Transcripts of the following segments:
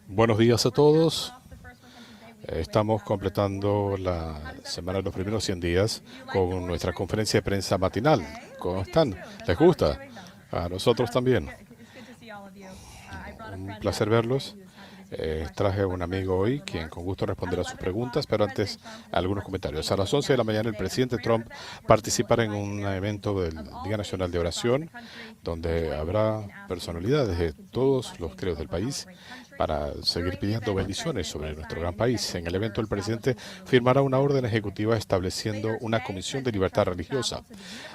Buenos días a todos. Estamos completando la semana de los primeros 100 días con nuestra conferencia de prensa matinal. ¿Cómo están? ¿Les gusta? A nosotros también. Un placer verlos. Traje a un amigo hoy quien con gusto responderá sus preguntas, pero antes algunos comentarios. A las 11 de la mañana el presidente Trump participará en un evento del Día Nacional de Oración, donde habrá personalidades de todos los credos del país para seguir pidiendo bendiciones sobre nuestro gran país. En el evento el presidente firmará una orden ejecutiva estableciendo una comisión de libertad religiosa.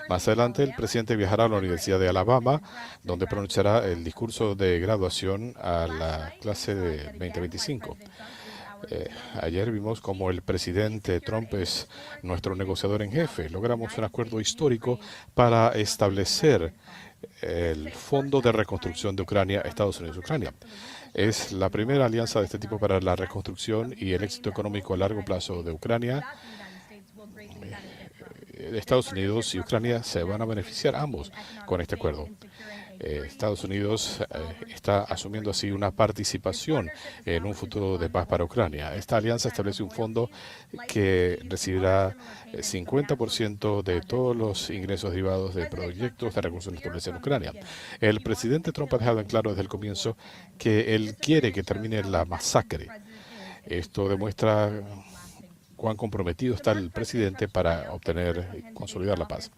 Más adelante el presidente viajará a la Universidad de Alabama, donde pronunciará el discurso de graduación a la clase de 2025. Ayer vimos como el presidente Trump es nuestro negociador en jefe. Logramos un acuerdo histórico para establecer el Fondo de Reconstrucción de Ucrania, Estados Unidos-Ucrania. Es la primera alianza de este tipo para la reconstrucción y el éxito económico a largo plazo de Ucrania. Estados Unidos y Ucrania se van a beneficiar ambos con este acuerdo. Estados Unidos está asumiendo así una participación en un futuro de paz para Ucrania. Esta alianza establece un fondo que recibirá 50% de todos los ingresos derivados de proyectos de recursos naturales en Ucrania. El presidente Trump ha dejado en claro desde el comienzo que él quiere que termine la masacre. Esto demuestra cuán comprometido está el presidente para obtener y consolidar la paz.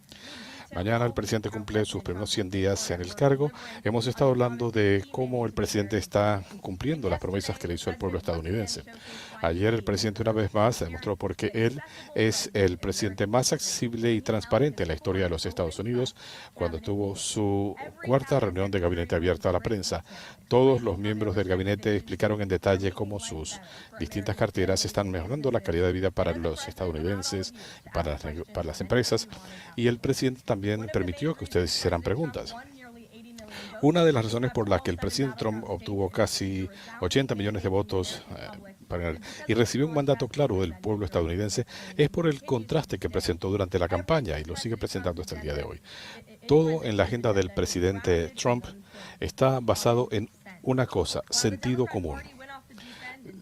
Mañana el presidente cumple sus primeros 100 días en el cargo. Hemos estado hablando de cómo el presidente está cumpliendo las promesas que le hizo al pueblo estadounidense. Ayer el presidente una vez más demostró por qué él es el presidente más accesible y transparente en la historia de los Estados Unidos cuando tuvo su cuarta reunión de gabinete abierta a la prensa. Todos los miembros del gabinete explicaron en detalle cómo sus distintas carteras están mejorando la calidad de vida para los estadounidenses, para las empresas, y el presidente también permitió que ustedes hicieran preguntas. Una de las razones por las que el presidente Trump obtuvo casi 80 millones de votos y recibió un mandato claro del pueblo estadounidense es por el contraste que presentó durante la campaña y lo sigue presentando hasta el día de hoy. Todo en la agenda del presidente Trump está basado en una cosa: sentido común.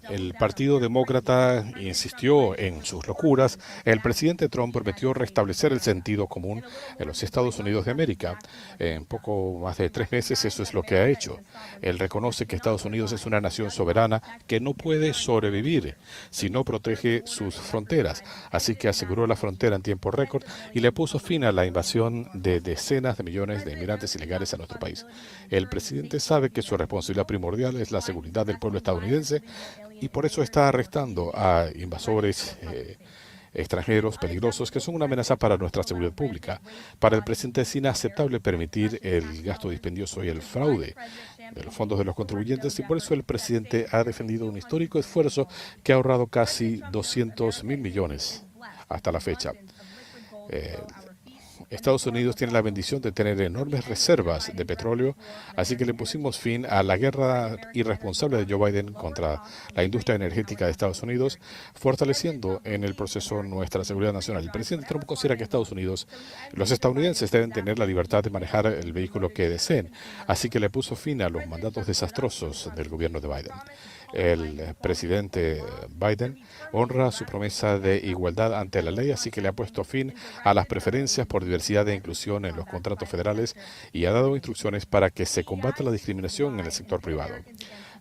El Partido Demócrata insistió en sus locuras. El presidente Trump prometió restablecer el sentido común en los Estados Unidos de América. En poco más de 3 meses eso es lo que ha hecho. Él reconoce que Estados Unidos es una nación soberana que no puede sobrevivir si no protege sus fronteras. Así que aseguró la frontera en tiempo récord y le puso fin a la invasión de decenas de millones de inmigrantes ilegales a nuestro país. El presidente sabe que su responsabilidad primordial es la seguridad del pueblo estadounidense, y por eso está arrestando a invasores extranjeros peligrosos que son una amenaza para nuestra seguridad pública. Para el presidente es inaceptable permitir el gasto dispendioso y el fraude de los fondos de los contribuyentes, y por eso el presidente ha defendido un histórico esfuerzo que ha ahorrado casi 200.000 millones hasta la fecha. Estados Unidos tiene la bendición de tener enormes reservas de petróleo, así que le pusimos fin a la guerra irresponsable de Joe Biden contra la industria energética de Estados Unidos, fortaleciendo en el proceso nuestra seguridad nacional. El presidente Trump considera que los estadounidenses deben tener la libertad de manejar el vehículo que deseen, así que le puso fin a los mandatos desastrosos del gobierno de Biden. El presidente Biden honra su promesa de igualdad ante la ley, así que le ha puesto fin a las preferencias por diversidad e inclusión en los contratos federales y ha dado instrucciones para que se combata la discriminación en el sector privado.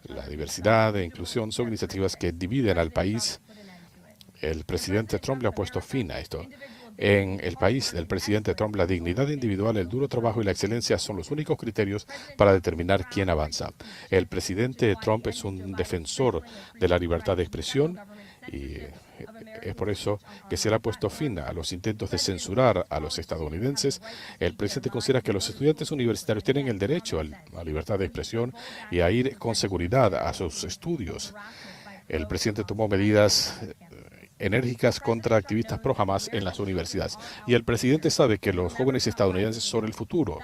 La diversidad e inclusión son iniciativas que dividen al país. El presidente Trump le ha puesto fin a esto. En el país del presidente Trump, la dignidad individual, el duro trabajo y la excelencia son los únicos criterios para determinar quién avanza. El presidente Trump es un defensor de la libertad de expresión y es por eso que se le ha puesto fin a los intentos de censurar a los estadounidenses. El presidente considera que los estudiantes universitarios tienen el derecho a la libertad de expresión y a ir con seguridad a sus estudios. El presidente tomó medidas enérgicas contra activistas pro Hamas en las universidades. Y el presidente sabe que los jóvenes estadounidenses son el futuro.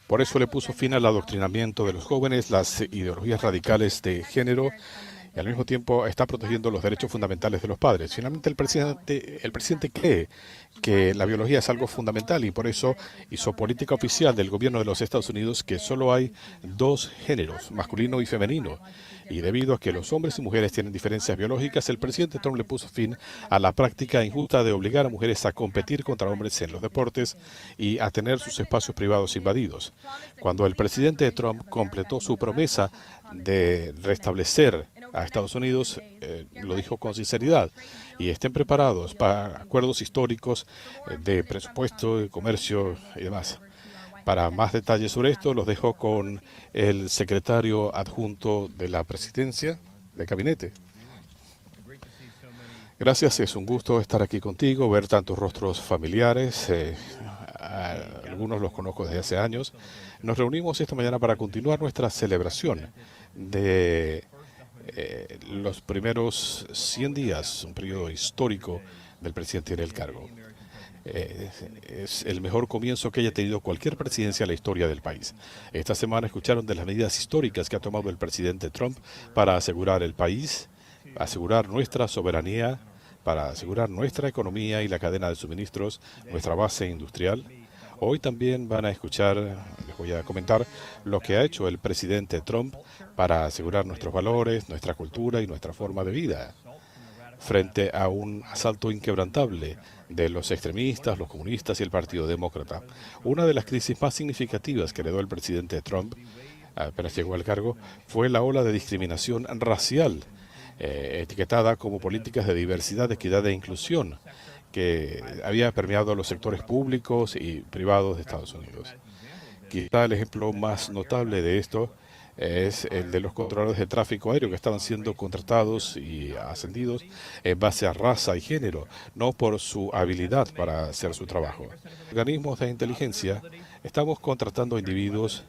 Por eso le puso fin al adoctrinamiento de los jóvenes, las ideologías radicales de género, y al mismo tiempo está protegiendo los derechos fundamentales de los padres. Finalmente, el presidente cree que la biología es algo fundamental y por eso hizo política oficial del gobierno de los Estados Unidos que solo hay dos géneros, masculino y femenino. Y debido a que los hombres y mujeres tienen diferencias biológicas, el presidente Trump le puso fin a la práctica injusta de obligar a mujeres a competir contra hombres en los deportes y a tener sus espacios privados invadidos. Cuando el presidente Trump completó su promesa de restablecer a Estados Unidos, lo dijo con sinceridad, y estén preparados para acuerdos históricos de presupuesto, de comercio y demás. Para más detalles sobre esto, los dejo con el secretario adjunto de la presidencia de gabinete. Gracias, es un gusto estar aquí contigo, ver tantos rostros familiares. Algunos los conozco desde hace años. Nos reunimos esta mañana para continuar nuestra celebración de los primeros 100 días, un periodo histórico del presidente en el cargo. Es el mejor comienzo que haya tenido cualquier presidencia en la historia del país. Esta semana escucharon de las medidas históricas que ha tomado el presidente Trump para asegurar el país, asegurar nuestra soberanía, para asegurar nuestra economía y la cadena de suministros, nuestra base industrial. Hoy también van a escuchar, les voy a comentar, lo que ha hecho el presidente Trump para asegurar nuestros valores, nuestra cultura y nuestra forma de vida frente a un asalto inquebrantable de los extremistas, los comunistas y el Partido Demócrata. Una de las crisis más significativas que heredó el presidente Trump, apenas llegó al cargo, fue la ola de discriminación racial, etiquetada como políticas de diversidad, equidad e inclusión, que había permeado los sectores públicos y privados de Estados Unidos. Quizá el ejemplo más notable de esto es el de los controladores de tráfico aéreo que estaban siendo contratados y ascendidos en base a raza y género, no por su habilidad para hacer su trabajo. Organismos de inteligencia estamos contratando individuos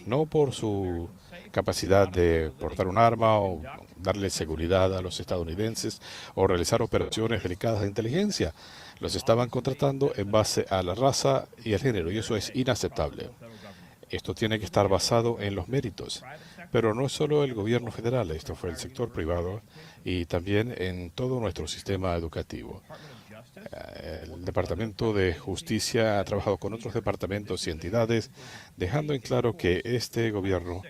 no por su capacidad de portar un arma o darle seguridad a los estadounidenses o realizar operaciones delicadas de inteligencia. Los estaban contratando en base a la raza y el género, y eso es inaceptable. Esto tiene que estar basado en los méritos, pero no es solo el gobierno federal, esto fue el sector privado y también en todo nuestro sistema educativo. El Departamento de Justicia ha trabajado con otros departamentos y entidades, dejando en claro que este gobierno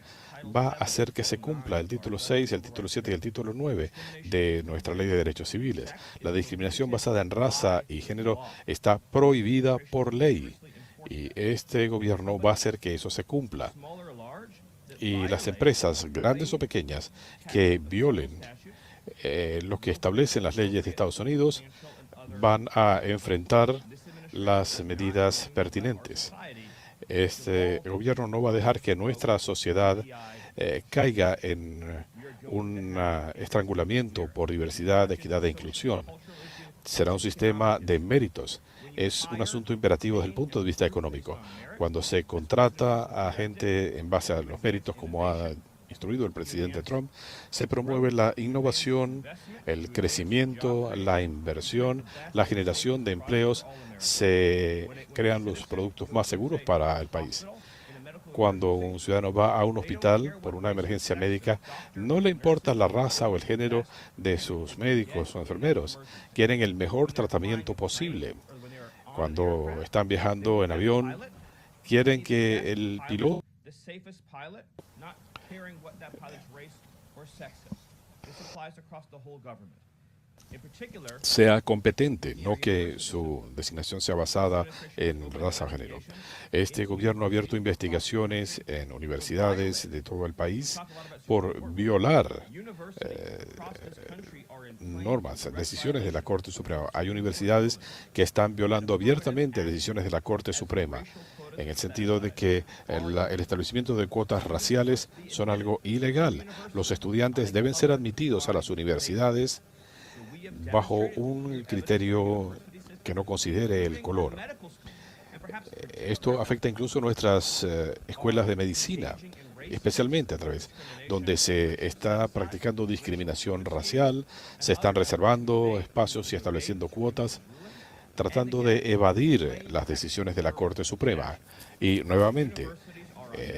va a hacer que se cumpla el título 6, el título 7 y el título 9 de nuestra Ley de Derechos Civiles. La discriminación basada en raza y género está prohibida por ley. Y este gobierno va a hacer que eso se cumpla. Y las empresas, grandes o pequeñas, que violen lo que establecen las leyes de Estados Unidos, van a enfrentar las medidas pertinentes. Este gobierno no va a dejar que nuestra sociedad caiga en un estrangulamiento por diversidad, equidad e inclusión. Será un sistema de méritos. Es un asunto imperativo desde el punto de vista económico. Cuando se contrata a gente en base a los méritos, como ha instruido el presidente Trump, se promueve la innovación, el crecimiento, la inversión, la generación de empleos, se crean los productos más seguros para el país. Cuando un ciudadano va a un hospital por una emergencia médica, no le importa la raza o el género de sus médicos o enfermeros. Quieren el mejor tratamiento posible. Cuando están viajando en avión, quieren que el piloto sea competente, no que su designación sea basada en raza o género. Este gobierno ha abierto investigaciones en universidades de todo el país por violar normas, decisiones de la Corte Suprema. Hay universidades que están violando abiertamente decisiones de la Corte Suprema, en el sentido de que el establecimiento de cuotas raciales son algo ilegal. Los estudiantes deben ser admitidos a las universidades bajo un criterio que no considere el color. Esto afecta incluso nuestras escuelas de medicina. especialmente a través donde se está practicando discriminación racial, se están reservando espacios y estableciendo cuotas, tratando de evadir las decisiones de la Corte Suprema. Y nuevamente,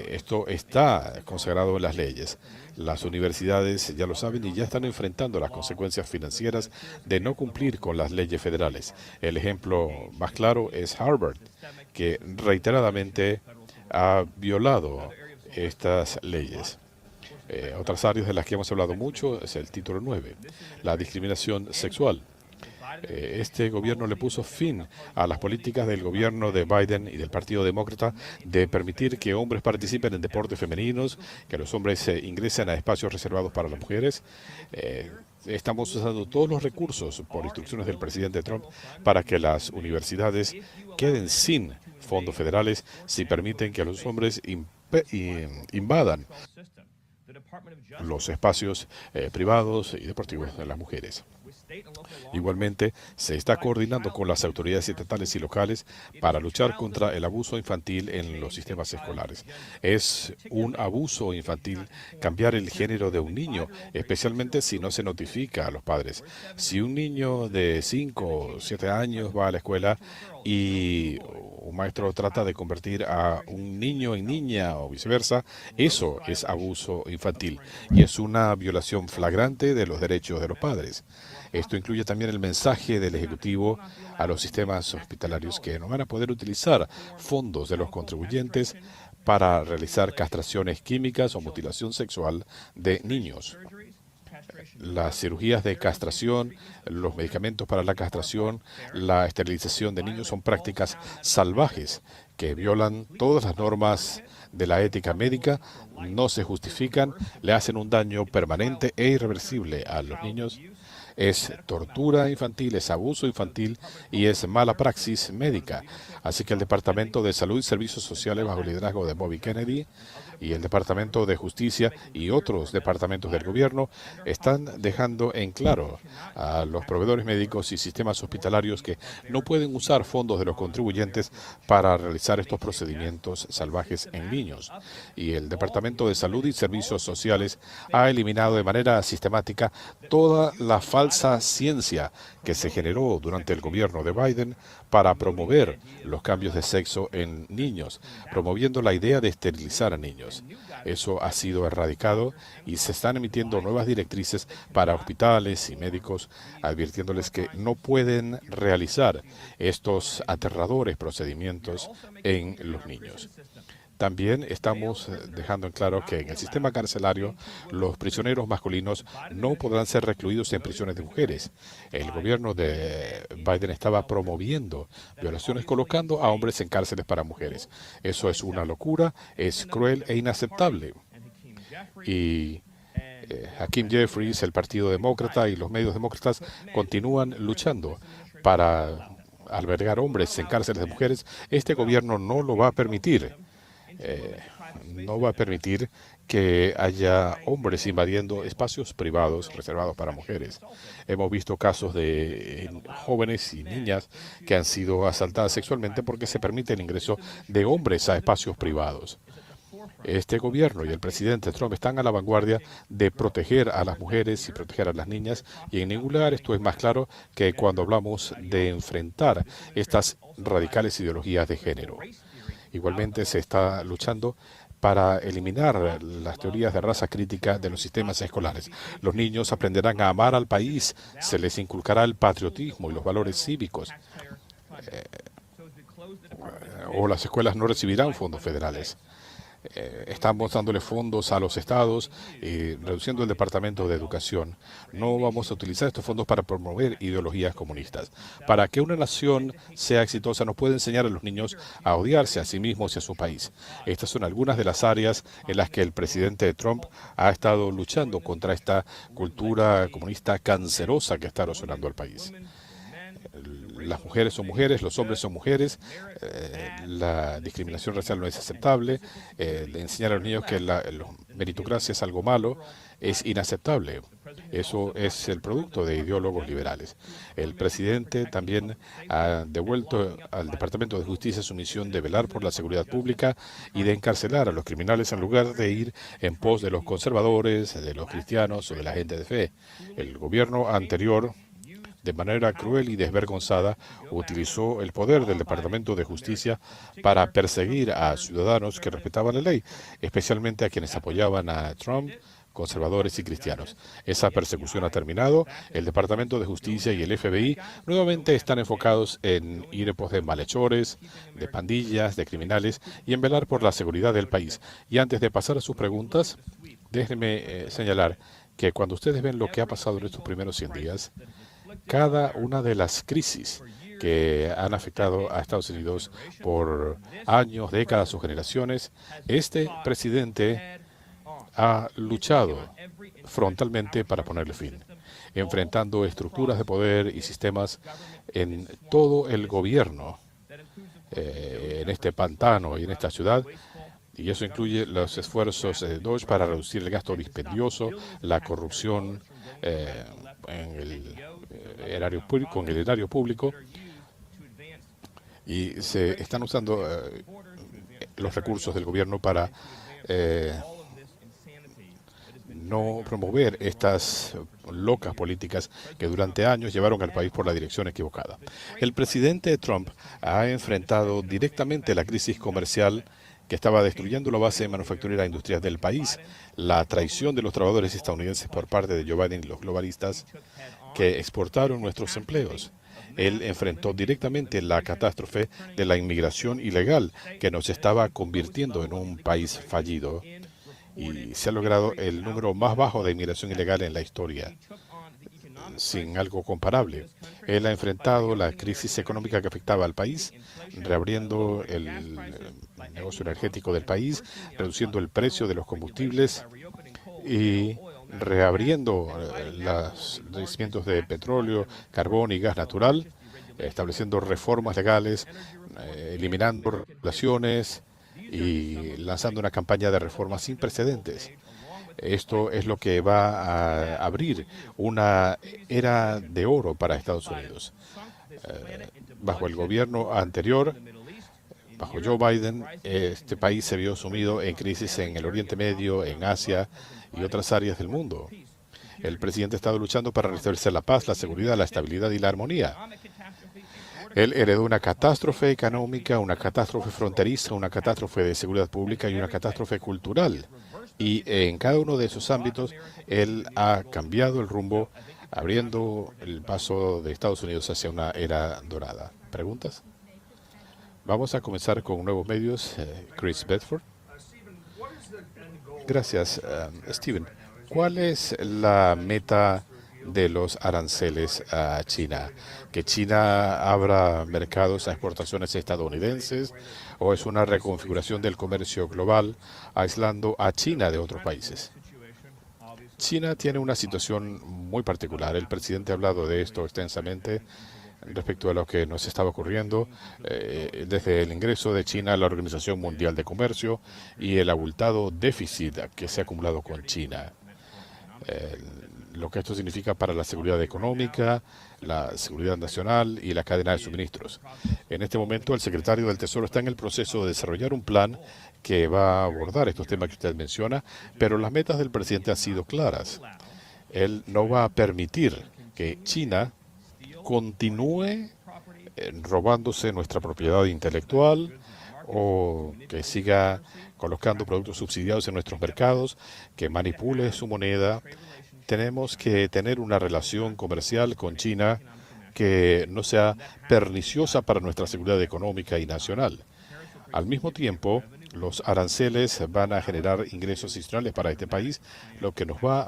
esto está consagrado en las leyes. Las universidades ya lo saben y ya están enfrentando las consecuencias financieras de no cumplir con las leyes federales. El ejemplo más claro es Harvard, que reiteradamente ha violado estas leyes. Otras áreas de las que hemos hablado mucho es el título 9, la discriminación sexual. Este gobierno le puso fin a las políticas del gobierno de Biden y del Partido Demócrata de permitir que hombres participen en deportes femeninos, que los hombres ingresen a espacios reservados para las mujeres. Estamos usando todos los recursos por instrucciones del presidente Trump para que las universidades queden sin fondos federales si permiten que los hombres invadan los espacios privados y deportivos de las mujeres. Igualmente, se está coordinando con las autoridades estatales y locales para luchar contra el abuso infantil en los sistemas escolares. Es un abuso infantil cambiar el género de un niño, especialmente si no se notifica a los padres. Si un niño de 5 o 7 años va a la escuela y un maestro trata de convertir a un niño en niña o viceversa, eso es abuso infantil y es una violación flagrante de los derechos de los padres. Esto incluye también el mensaje del Ejecutivo a los sistemas hospitalarios que no van a poder utilizar fondos de los contribuyentes para realizar castraciones químicas o mutilación sexual de niños. Las cirugías de castración, los medicamentos para la castración, la esterilización de niños son prácticas salvajes que violan todas las normas de la ética médica, no se justifican, le hacen un daño permanente e irreversible a los niños. Es tortura infantil, es abuso infantil y es mala praxis médica. Así que el Departamento de Salud y Servicios Sociales, bajo el liderazgo de Bobby Kennedy, y el Departamento de Justicia y otros departamentos del gobierno están dejando en claro a los proveedores médicos y sistemas hospitalarios que no pueden usar fondos de los contribuyentes para realizar estos procedimientos salvajes en niños. Y el Departamento de Salud y Servicios Sociales ha eliminado de manera sistemática toda la falsa ciencia que se generó durante el gobierno de Biden para promover los cambios de sexo en niños, promoviendo la idea de esterilizar a niños. Eso ha sido erradicado y se están emitiendo nuevas directrices para hospitales y médicos, advirtiéndoles que no pueden realizar estos aterradores procedimientos en los niños. También estamos dejando en claro que en el sistema carcelario los prisioneros masculinos no podrán ser recluidos en prisiones de mujeres. El gobierno de Biden estaba promoviendo violaciones colocando a hombres en cárceles para mujeres. Eso es una locura, es cruel e inaceptable. Y Hakeem Jeffries, el Partido Demócrata y los medios demócratas continúan luchando para albergar hombres en cárceles de mujeres. Este gobierno no lo va a permitir. No va a permitir que haya hombres invadiendo espacios privados reservados para mujeres. Hemos visto casos de jóvenes y niñas que han sido asaltadas sexualmente porque se permite el ingreso de hombres a espacios privados. Este gobierno y el presidente Trump están a la vanguardia de proteger a las mujeres y proteger a las niñas, y en ningún lugar esto es más claro que cuando hablamos de enfrentar estas radicales ideologías de género. Igualmente se está luchando para eliminar las teorías de raza crítica de los sistemas escolares. Los niños aprenderán a amar al país, se les inculcará el patriotismo y los valores cívicos. O las escuelas no recibirán fondos federales. Estamos dándole fondos a los estados y reduciendo el Departamento de Educación. No vamos a utilizar estos fondos para promover ideologías comunistas. Para que una nación sea exitosa, no puede enseñar a los niños a odiarse a sí mismos y a su país. Estas son algunas de las áreas en las que el presidente Trump ha estado luchando contra esta cultura comunista cancerosa que está erosionando al país. las mujeres son mujeres, los hombres son mujeres, la discriminación racial no es aceptable, de enseñar a los niños que la meritocracia es algo malo, es inaceptable. Eso es el producto de ideólogos liberales. El presidente también ha devuelto al Departamento de Justicia su misión de velar por la seguridad pública y de encarcelar a los criminales en lugar de ir en pos de los conservadores, de los cristianos o de la gente de fe. El gobierno anterior, de manera cruel y desvergonzada, utilizó el poder del Departamento de Justicia para perseguir a ciudadanos que respetaban la ley, especialmente a quienes apoyaban a Trump, conservadores y cristianos. Esa persecución ha terminado. El Departamento de Justicia y el FBI nuevamente están enfocados en ir en pos de malhechores, de pandillas, de criminales y en velar por la seguridad del país. Y antes de pasar a sus preguntas, déjenme señalar que cuando ustedes ven lo que ha pasado en estos primeros 100 días, cada una de las crisis que han afectado a Estados Unidos por años, décadas o generaciones, este presidente ha luchado frontalmente para ponerle fin, enfrentando estructuras de poder y sistemas en todo el gobierno, en este pantano y en esta ciudad. Y eso incluye los esfuerzos de Dodge para reducir el gasto dispendioso, la corrupción en el erario público, con el erario público, y se están usando los recursos del gobierno para no promover estas locas políticas que durante años llevaron al país por la dirección equivocada. El presidente Trump ha enfrentado directamente la crisis comercial que estaba destruyendo la base manufacturera industrial del país, la traición de los trabajadores estadounidenses por parte de Joe Biden y los globalistas que exportaron nuestros empleos. Él enfrentó directamente la catástrofe de la inmigración ilegal que nos estaba convirtiendo en un país fallido, y se ha logrado el número más bajo de inmigración ilegal en la historia, sin algo comparable. Él ha enfrentado la crisis económica que afectaba al país, reabriendo el negocio energético del país, reduciendo el precio de los combustibles y reabriendo los yacimientos de petróleo, carbón y gas natural, estableciendo reformas legales, eliminando regulaciones y lanzando una campaña de reformas sin precedentes. Esto es lo que va a abrir una era de oro para Estados Unidos. Bajo el gobierno anterior, bajo Joe Biden, este país se vio sumido en crisis en el Oriente Medio, en Asia y otras áreas del mundo. El presidente ha estado luchando para restablecer la paz, la seguridad, la estabilidad y la armonía. Él heredó una catástrofe económica, una catástrofe fronteriza, una catástrofe de seguridad pública y una catástrofe cultural. Y en cada uno de esos ámbitos, él ha cambiado el rumbo, abriendo el paso de Estados Unidos hacia una era dorada. ¿Preguntas? Vamos a comenzar con nuevos medios. Chris Bedford. Gracias, Steven. ¿Cuál es la meta de los aranceles a China? ¿Que China abra mercados a exportaciones estadounidenses o es una reconfiguración del comercio global aislando a China de otros países? China tiene una situación muy particular. El presidente ha hablado de esto extensamente respecto a lo que nos estaba ocurriendo desde el ingreso de China a la Organización Mundial de Comercio y el abultado déficit que se ha acumulado con China. Lo que esto significa para la seguridad económica, la seguridad nacional y la cadena de suministros. En este momento, el secretario del Tesoro está en el proceso de desarrollar un plan que va a abordar estos temas que usted menciona, pero las metas del presidente han sido claras. Él no va a permitir que China continúe robándose nuestra propiedad intelectual o que siga colocando productos subsidiados en nuestros mercados, que manipule su moneda. Tenemos que tener una relación comercial con China que no sea perniciosa para nuestra seguridad económica y nacional. Al mismo tiempo, los aranceles van a generar ingresos adicionales para este país, lo que nos va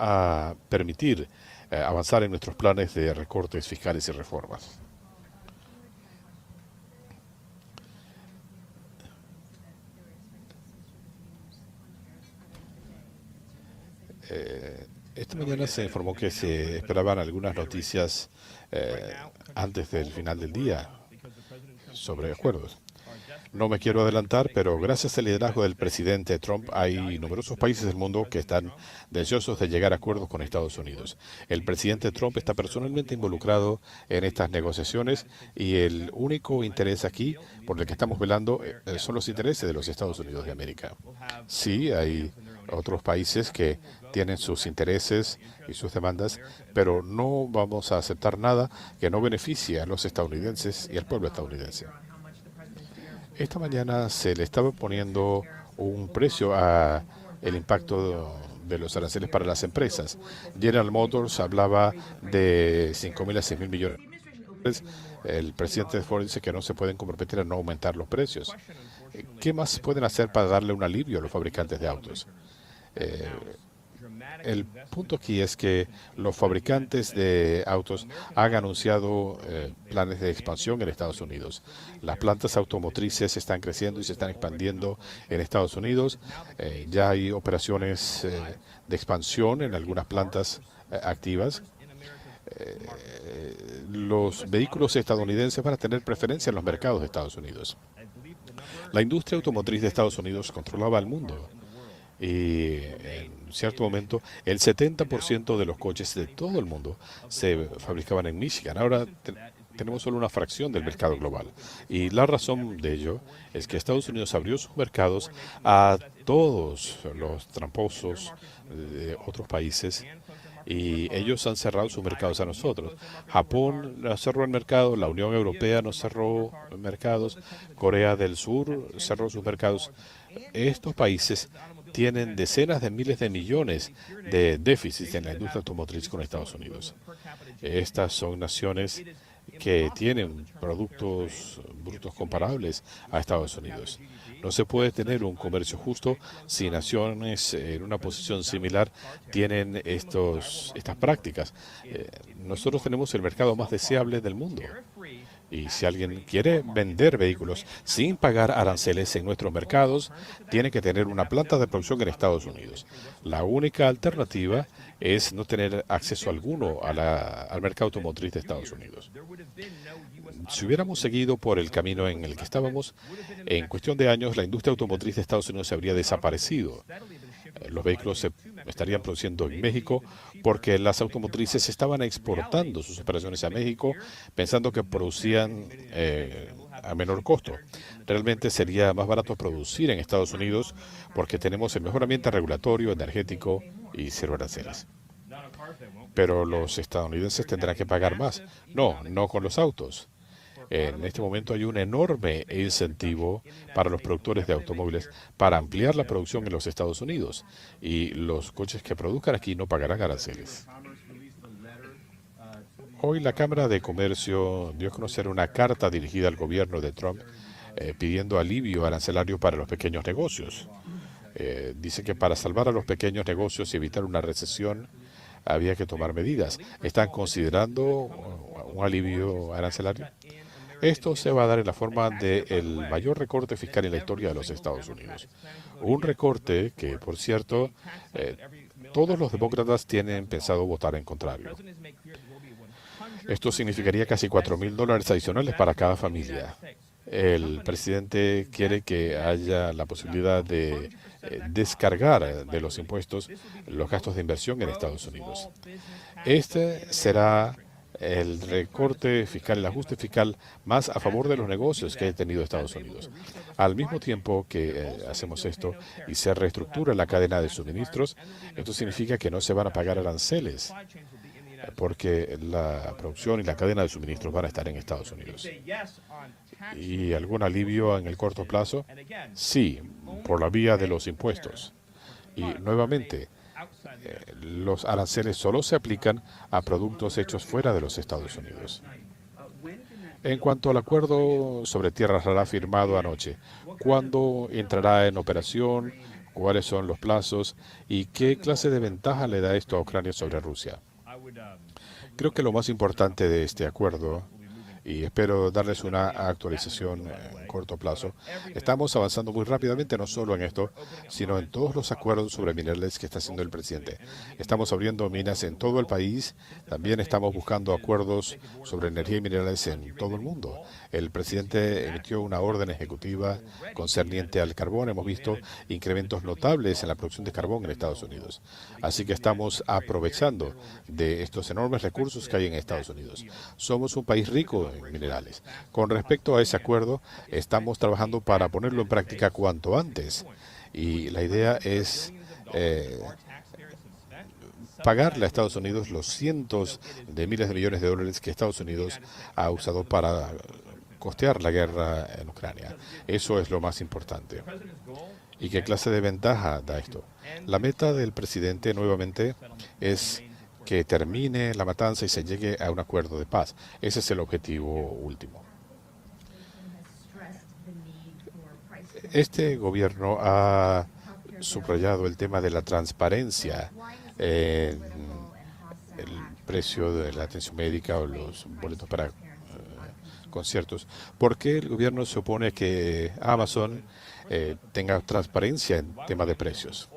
a permitir avanzar en nuestros planes de recortes fiscales y reformas. Esta mañana se informó que se esperaban algunas noticias eh, antes del final del día sobre acuerdos. No me quiero adelantar, pero gracias al liderazgo del presidente Trump hay numerosos países del mundo que están deseosos de llegar a acuerdos con Estados Unidos. El presidente Trump está personalmente involucrado en estas negociaciones y el único interés aquí por el que estamos velando son los intereses de los Estados Unidos de América. Sí, hay otros países que tienen sus intereses y sus demandas, pero no vamos a aceptar nada que no beneficie a los estadounidenses y al pueblo estadounidense. Esta mañana se le estaba poniendo un precio a el impacto de los aranceles para las empresas. General Motors hablaba de 5.000 a 6.000 millones. El presidente de Ford dice que no se pueden comprometer a no aumentar los precios. ¿Qué más pueden hacer para darle un alivio a los fabricantes de autos? Eh, el punto aquí es que los fabricantes de autos han anunciado planes de expansión en Estados Unidos. Las plantas automotrices están creciendo y se están expandiendo en Estados Unidos. Ya hay operaciones de expansión en algunas plantas activas. Los vehículos estadounidenses van a tener preferencia en los mercados de Estados Unidos. La industria automotriz de Estados Unidos controlaba el mundo. Y en cierto momento el 70% de los coches de todo el mundo se fabricaban en Michigan. Ahora tenemos solo una fracción del mercado global. Y la razón de ello es que Estados Unidos abrió sus mercados a todos los tramposos de otros países y ellos han cerrado sus mercados a nosotros. Japón nos cerró el mercado, la Unión Europea nos cerró mercados, Corea del Sur cerró sus mercados. Estos países tienen decenas de miles de millones de déficits en la industria automotriz con Estados Unidos. Estas son naciones que tienen productos brutos comparables a Estados Unidos. No se puede tener un comercio justo si naciones en una posición similar tienen estas prácticas. Nosotros tenemos el mercado más deseable del mundo. Y si alguien quiere vender vehículos sin pagar aranceles en nuestros mercados, tiene que tener una planta de producción en Estados Unidos. La única alternativa es no tener acceso alguno al mercado automotriz de Estados Unidos. Si hubiéramos seguido por el camino en el que estábamos, en cuestión de años la industria automotriz de Estados Unidos se habría desaparecido. Los vehículos se estarían produciendo en México porque las automotrices estaban exportando sus operaciones a México pensando que producían a menor costo. Realmente sería más barato producir en Estados Unidos porque tenemos el mejor ambiente regulatorio, energético y cero aranceles. Pero los estadounidenses tendrán que pagar más. No con los autos. En este momento hay un enorme incentivo para los productores de automóviles para ampliar la producción en los Estados Unidos y los coches que produzcan aquí no pagarán aranceles. Hoy la Cámara de Comercio dio a conocer una carta dirigida al gobierno de Trump pidiendo alivio arancelario para los pequeños negocios. Dice que para salvar a los pequeños negocios y evitar una recesión había que tomar medidas. ¿Están considerando un alivio arancelario? Esto se va a dar en la forma del mayor recorte fiscal en la historia de los Estados Unidos. Un recorte que, por cierto, todos los demócratas tienen pensado votar en contrario. Esto significaría casi $4.000 adicionales para cada familia. El presidente quiere que haya la posibilidad de descargar de los impuestos los gastos de inversión en Estados Unidos. Este será el recorte fiscal, el ajuste fiscal más a favor de los negocios que ha tenido Estados Unidos. Al mismo tiempo que hacemos esto y se reestructura la cadena de suministros, esto significa que no se van a pagar aranceles porque la producción y la cadena de suministros van a estar en Estados Unidos. ¿Y algún alivio en el corto plazo? Sí, por la vía de los impuestos. Y nuevamente, los aranceles solo se aplican a productos hechos fuera de los Estados Unidos. En cuanto al acuerdo sobre tierras raras firmado anoche, ¿cuándo entrará en operación? ¿Cuáles son los plazos? ¿Y qué clase de ventaja le da esto a Ucrania sobre Rusia? Creo que lo más importante de este acuerdo y espero darles una actualización en corto plazo. Estamos avanzando muy rápidamente, no solo en esto, sino en todos los acuerdos sobre minerales que está haciendo el presidente. Estamos abriendo minas en todo el país, también estamos buscando acuerdos sobre energía y minerales en todo el mundo. El presidente emitió una orden ejecutiva concerniente al carbón. Hemos visto incrementos notables en la producción de carbón en Estados Unidos. Así que estamos aprovechando de estos enormes recursos que hay en Estados Unidos. Somos un país rico en minerales. Con respecto a ese acuerdo, estamos trabajando para ponerlo en práctica cuanto antes. Y la idea es pagarle a Estados Unidos los cientos de miles de millones de dólares que Estados Unidos ha usado para costear la guerra en Ucrania. Eso es lo más importante. ¿Y qué clase de ventaja da esto? La meta del presidente nuevamente es que termine la matanza y se llegue a un acuerdo de paz. Ese es el objetivo último. Este gobierno ha subrayado el tema de la transparencia en el precio de la atención médica o los boletos para conciertos. ¿Por qué el gobierno se opone que Amazon tenga transparencia en tema de precios?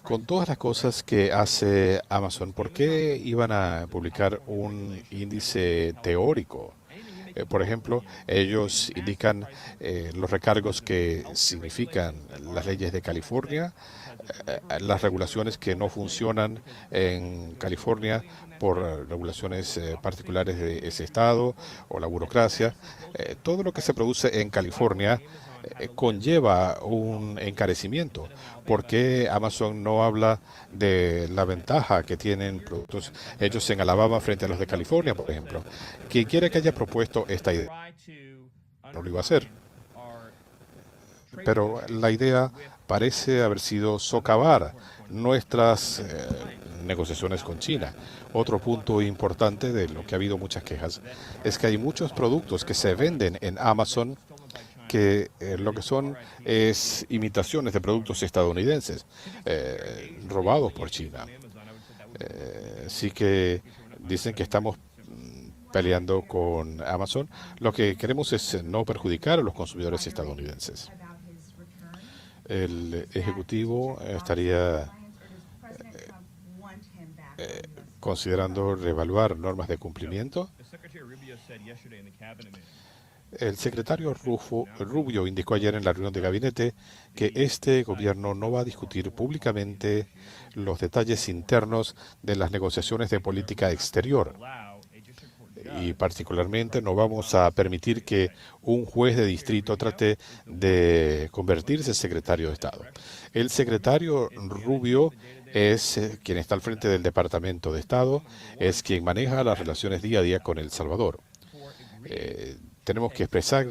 Con todas las cosas que hace Amazon, ¿por qué iban a publicar un índice teórico? Por ejemplo, ellos indican los recargos que significan las leyes de California, las regulaciones que no funcionan en California por regulaciones particulares de ese estado o la burocracia. Todo lo que se produce en California conlleva un encarecimiento. ¿Por qué Amazon no habla de la ventaja que tienen productos hechos en Alabama frente a los de California, por ejemplo? Quien quiera que haya propuesto esta idea no lo iba a hacer. Pero la idea parece haber sido socavar nuestras negociaciones con China. Otro punto importante de lo que ha habido muchas quejas es que hay muchos productos que se venden en Amazon que lo que son es imitaciones de productos estadounidenses robados por China. Así que dicen que estamos peleando con Amazon. Lo que queremos es no perjudicar a los consumidores estadounidenses. El ejecutivo estaría considerando reevaluar normas de cumplimiento. El secretario Rubio indicó ayer en la reunión de gabinete que este gobierno no va a discutir públicamente los detalles internos de las negociaciones de política exterior. Y particularmente no vamos a permitir que un juez de distrito trate de convertirse en secretario de Estado. El secretario Rubio es quien está al frente del Departamento de Estado, es quien maneja las relaciones día a día con El Salvador. Tenemos que expresar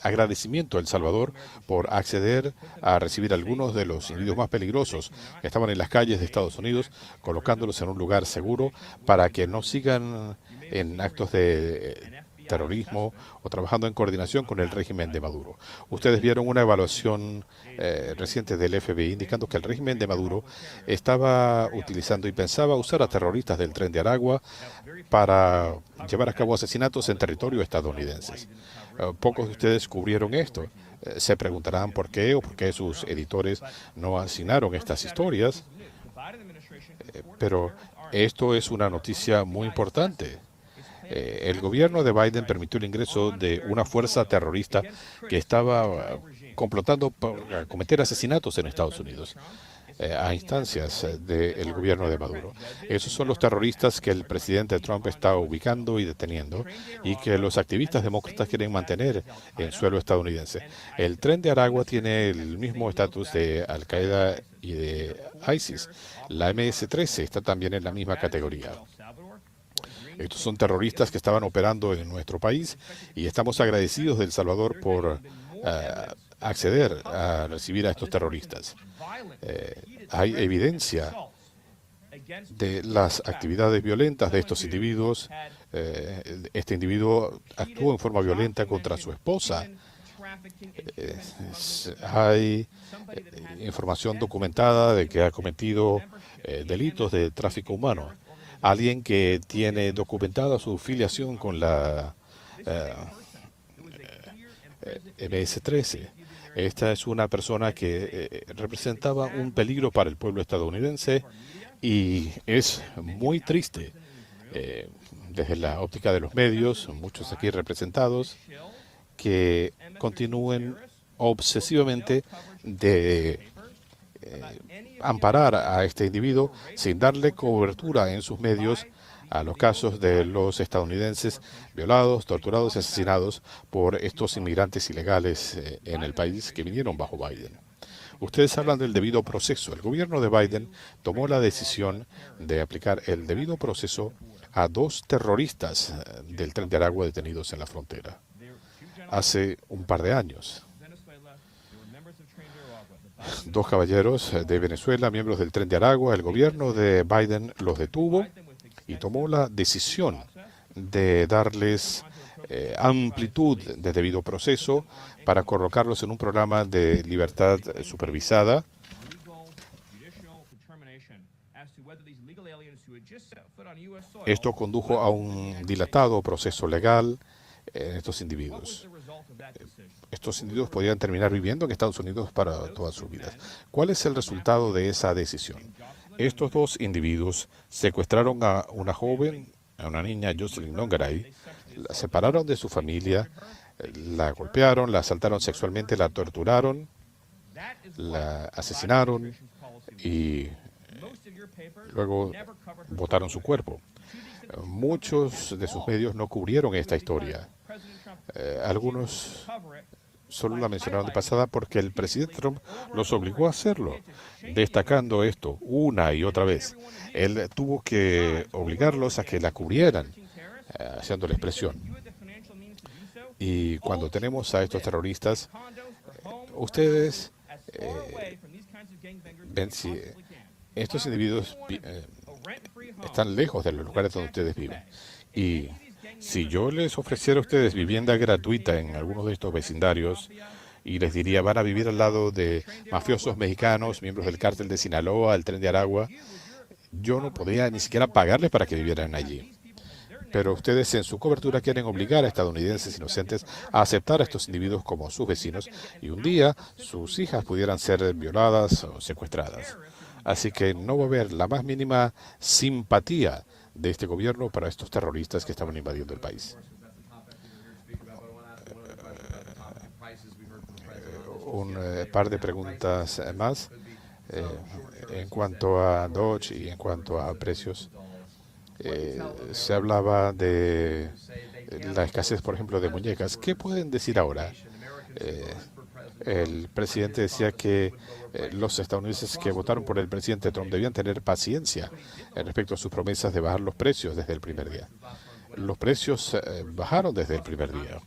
agradecimiento a El Salvador por acceder a recibir algunos de los individuos más peligrosos que estaban en las calles de Estados Unidos, colocándolos en un lugar seguro para que no sigan en actos de terrorismo o trabajando en coordinación con el régimen de Maduro. Ustedes vieron una evaluación reciente del FBI indicando que el régimen de Maduro estaba utilizando y pensaba usar a terroristas del Tren de Aragua para llevar a cabo asesinatos en territorio estadounidense. Pocos de ustedes cubrieron esto. Se preguntarán por qué o por qué sus editores no asignaron estas historias. Pero esto es una noticia muy importante. El gobierno de Biden permitió el ingreso de una fuerza terrorista que estaba complotando para cometer asesinatos en Estados Unidos a instancias del gobierno de Maduro. Esos son los terroristas que el presidente Trump está ubicando y deteniendo y que los activistas demócratas quieren mantener en suelo estadounidense. El Tren de Aragua tiene el mismo estatus de Al-Qaeda y de ISIS. La MS-13 está también en la misma categoría. Estos son terroristas que estaban operando en nuestro país y estamos agradecidos de El Salvador por acceder a recibir a estos terroristas. Hay evidencia de las actividades violentas de estos individuos. Este individuo actuó en forma violenta contra su esposa. Hay información documentada de que ha cometido delitos de tráfico humano. alguien que tiene documentada su filiación con la MS-13. Esta es una persona que representaba un peligro para el pueblo estadounidense y es muy triste desde la óptica de los medios, muchos aquí representados, que continúen obsesivamente de amparar a este individuo sin darle cobertura en sus medios a los casos de los estadounidenses violados, torturados y asesinados por estos inmigrantes ilegales en el país que vinieron bajo Biden. Ustedes hablan del debido proceso. El gobierno de Biden tomó la decisión de aplicar el debido proceso a 2 terroristas del Tren de Aragua detenidos en la frontera hace un par de años. 2 caballeros de Venezuela, miembros del Tren de Aragua. El gobierno de Biden los detuvo y tomó la decisión de darles amplitud de debido proceso para colocarlos en un programa de libertad supervisada. Esto condujo a un dilatado proceso legal en estos individuos. Estos individuos podían terminar viviendo en Estados Unidos para todas sus vidas. ¿Cuál es el resultado de esa decisión? Estos 2 individuos secuestraron a una joven, a una niña, Jocelyn Nongaray, la separaron de su familia, la golpearon, la asaltaron sexualmente, la torturaron, la asesinaron y luego botaron su cuerpo. Muchos de sus medios no cubrieron esta historia. Algunos solo la mencionaron de pasada porque el presidente Trump los obligó a hacerlo, destacando esto una y otra vez. Él tuvo que obligarlos a que la cubrieran, haciéndoles presión. Y cuando tenemos a estos terroristas, ustedes ven si estos individuos están lejos de los lugares donde ustedes viven. Y si yo les ofreciera a ustedes vivienda gratuita en algunos de estos vecindarios y les diría van a vivir al lado de mafiosos mexicanos, miembros del cártel de Sinaloa, el Tren de Aragua, yo no podía ni siquiera pagarles para que vivieran allí. Pero ustedes en su cobertura quieren obligar a estadounidenses inocentes a aceptar a estos individuos como sus vecinos y un día sus hijas pudieran ser violadas o secuestradas. Así que no va a haber la más mínima simpatía de este gobierno para estos terroristas que estaban invadiendo el país. Un par de preguntas más en cuanto a Dodge y en cuanto a precios. Se hablaba de la escasez, por ejemplo, de muñecas. ¿Qué pueden decir ahora? El presidente decía que los estadounidenses que votaron por el presidente Trump debían tener paciencia respecto a sus promesas de bajar los precios desde el primer día. Los precios bajaron desde el primer día.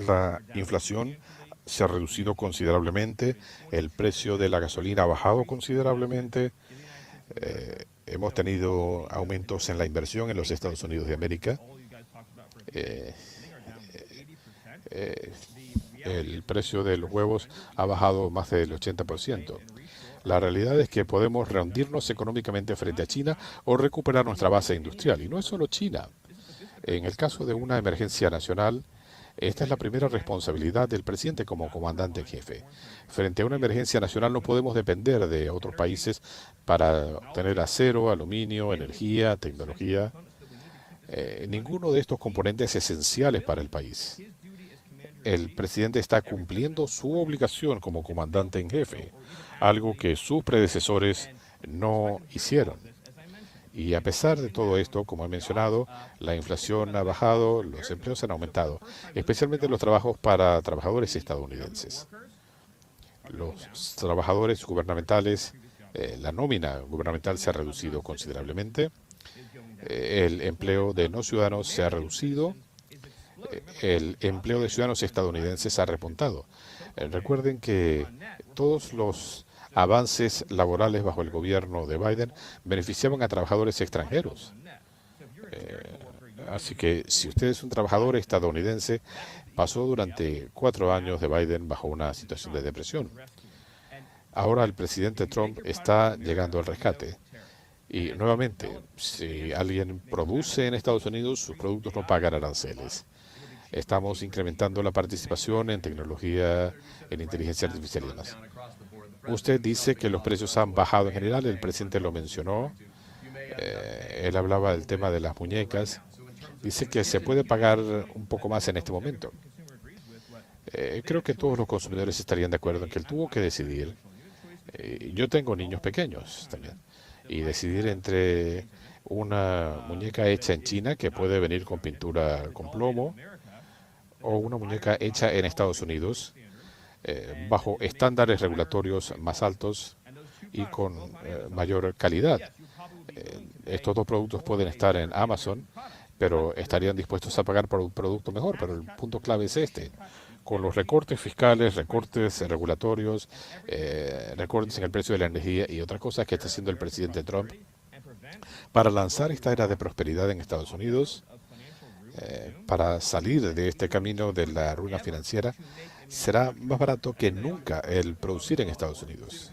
La inflación se ha reducido considerablemente, el precio de la gasolina ha bajado considerablemente, hemos tenido aumentos en la inversión en los Estados Unidos de América. El precio de los huevos ha bajado más del 80%. La realidad es que podemos rendirnos económicamente frente a China o recuperar nuestra base industrial. Y no es solo China. En el caso de una emergencia nacional, esta es la primera responsabilidad del presidente como comandante en jefe. Frente a una emergencia nacional no podemos depender de otros países para obtener acero, aluminio, energía, tecnología. Ninguno de estos componentes esenciales para el país. El presidente está cumpliendo su obligación como comandante en jefe, algo que sus predecesores no hicieron. Y a pesar de todo esto, como he mencionado, la inflación ha bajado, los empleos han aumentado, especialmente los trabajos para trabajadores estadounidenses. Los trabajadores gubernamentales, la nómina gubernamental se ha reducido considerablemente, el empleo de no ciudadanos se ha reducido, el empleo de ciudadanos estadounidenses ha repuntado. Recuerden que todos los avances laborales bajo el gobierno de Biden beneficiaban a trabajadores extranjeros. Así que si usted es un trabajador estadounidense, pasó durante 4 años de Biden bajo una situación de depresión. Ahora el presidente Trump está llegando al rescate. Y nuevamente, si alguien produce en Estados Unidos, sus productos no pagan aranceles. Estamos incrementando la participación en tecnología, en inteligencia artificial y demás. Usted dice que los precios han bajado en general, el presidente lo mencionó. Él hablaba del tema de las muñecas. Dice que se puede pagar un poco más en este momento. Creo que todos los consumidores estarían de acuerdo en que él tuvo que decidir. Yo tengo niños pequeños también. Y decidir entre una muñeca hecha en China, que puede venir con pintura con plomo, o una muñeca hecha en Estados Unidos, bajo estándares regulatorios más altos y con mayor calidad. Estos dos productos pueden estar en Amazon, pero estarían dispuestos a pagar por un producto mejor. Pero el punto clave es este. Con los recortes fiscales, recortes regulatorios, recortes en el precio de la energía y otras cosas que está haciendo el presidente Trump para lanzar esta era de prosperidad en Estados Unidos, para salir de este camino de la ruina financiera, será más barato que nunca el producir en Estados Unidos.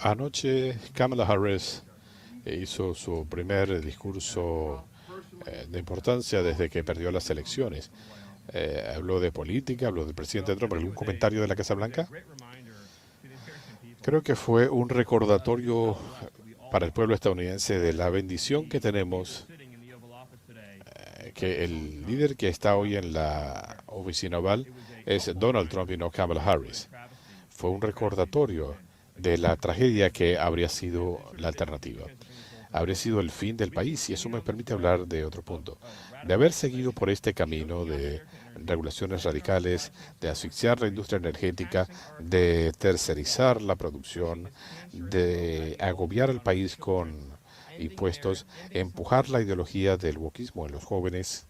Anoche Kamala Harris hizo su primer discurso de importancia desde que perdió las elecciones. Habló de política, habló del presidente Trump. ¿Algún comentario de la Casa Blanca? Creo que fue un recordatorio para el pueblo estadounidense de la bendición que tenemos, que el líder que está hoy en la oficina oval es Donald Trump y no Kamala Harris. Fue un recordatorio de la tragedia que habría sido la alternativa. Habría sido el fin del país, y eso me permite hablar de otro punto. De haber seguido por este camino de regulaciones radicales, de asfixiar la industria energética, de tercerizar la producción, de agobiar al país con impuestos, empujar la ideología del wokismo en los jóvenes,